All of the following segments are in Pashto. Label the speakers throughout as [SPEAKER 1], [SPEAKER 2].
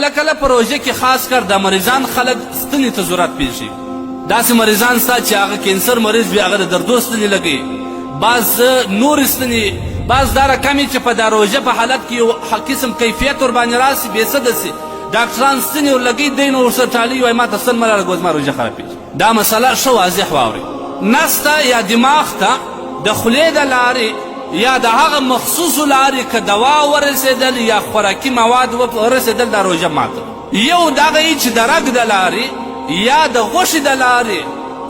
[SPEAKER 1] کله کله په روژه کې خاص کر د مریضان خلک ستنې ته ضرورت پیښ شي. داسې مریضان سته چې هغه کینسر مریض وي، هغه د دردو ستنې لګوي، بعض نورې ستنې، بعض دا رقم چې په دا روژه په حالت کې یو قسم کیفیت ورباندې راسي بېسده سي، ډاکټران ستنې ورلګوي، دی نو ورسره ټالي وایي ما ته ستن مه رالګوه زما روژه خرابېږي. دا مسله ښه واضح واورئ. نس ته یا دماغ ته د خولې د لارې یا د هغه مخصوصو لارې که دوا ورسېدل یا خوراکي مواد ورسېدل دا روژه ماته. یو دغه یي چې د رګ د لارې یا د غوښې د لارې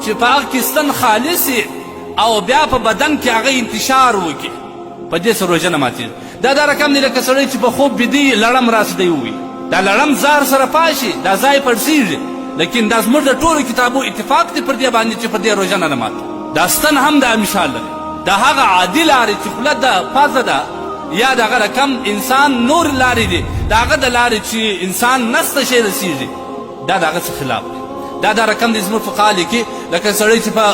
[SPEAKER 1] چې په هغه کې ستن خالص او بیا په بدن کې هغه انتشار وکړي، په دې سره روژه نه ماتېږي. دا رقم دی لکه سړی چې په خوب بیدي لړم راسي دی ووایي، دا لړم زار سره پاشي، دا ځای پړسېږي، لیکن دا زموږ د ټولو کتابو اتفاق دی پر دې باندې چې په دې روژه نه ماته. دا ستن هم دا مثال لري. د هغه عادي لارې چې خوله ده پزه ده یا دغه رقم انسان نور لارې دي، د هغه د لارې چې انسان نسته شی رسېږي، دا د هغه څه خلاف دی. دا رقم دی زموږ فقها لیکي لکه سړی چې په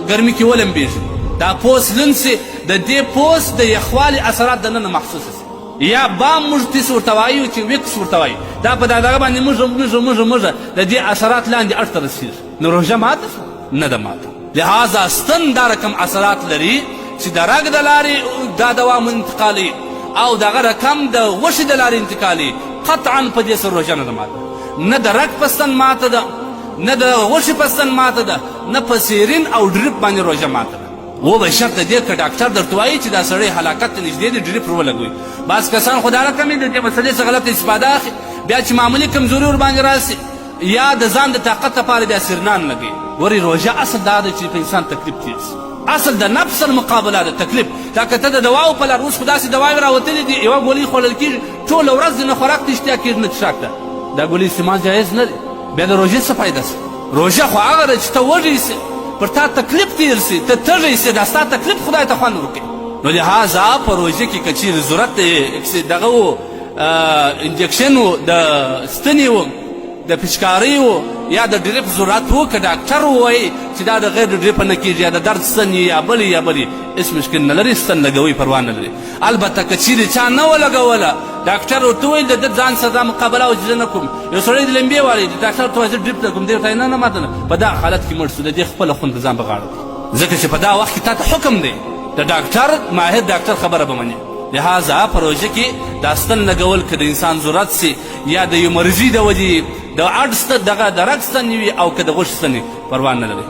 [SPEAKER 1] ګرمي کې ولمبېږي، دا پوست لوند سي، د دې پوست د یخوالي اثرات دننه محسوسه سي، یا بام موږ تیس ورته وایو چې ویکس ورته وایي، دا په دغه باندې موږ د دې اثرات لاندې اړخ ته رسېږي، نو روژه ماته نه ده ماته. لهذا ستن دا رقم اثرات لري چې د رګ د لارې دا دوا انتقالي او دغه رقم د غوښې د لارې انتقالي، قطعا په دې سره روژه نه ده ماته. نه د رګ په ستن ماته ده، نه د غوښې په ستن ماته ده، نه په سیرین او ډریپ باندې روژه ماته ده. و به شرط دې که ډاکټر درته وایي چې دا سړی هلاکت ته نږدې دی ډریپ ولګوي. بعض کسان خو دا رقم د دې مسلې څخه غلطه استفاده اخلي، بیا چې معمولي کمزوري ورباندې راسي یا د ځان د طاقت لپاره بیا سرنان لګوي. ورې روژه اصل دا ده چې په انسان تکلیف تېر سي، اصل د نفس المقابله ده تکلیف. دا که ته د دواو په لار اوس خو داسې دواوې راوتلې دي، یوه ګولۍ خوړل کېږي ټوله ورځ د نه خوراک ته اشتیا کېږي نه څښاک ته، دا ګولۍ استعمال جایز نه دی. بیا د روژې څه فایده سي؟ روژه خو هغه ده چې ته وږی سي، پر تا تکلیف تېر سي، ته تږی سي، دا ستا تکلیف خدای ته خوند ورکوي. نو لهذا په روژه کې که چیرې ضرورت دی دغه و انجکشن و د ستنې و د پچکارۍ و یا د ډریپ ضرورت و، که ډاکټر ووایي چې دا د غیر د ډریپ نه کېږي یا د درد ستن یا بلې هېڅ مشکل نه لري، ستن لګوئ پروا نه لري. البته که چیرې چا نه ولګوله، ډاکټر ورته وویل د ده ځان سره مقابله او زه نه کوم، یو سړی د لمبې والی دی، ډاکټر ورته وایي زه ډریپ لګوم، دی ورته وایي نه ماته نه، په دا حالت کې مړ شو، د دې خپله خون ته ځان په غاړه دی، ځکه چې په دا وخت کې تا ته حکم دی د ډاکټر ماهر ډاکټر خبره به منې. لهذا په روژه کې دا ستن لګول که د انسان ضرورت سي یا د یو مرضي د وجې د اډ دغه د رګ ستن وي او که د غوښې ستن وي پروا نه لري.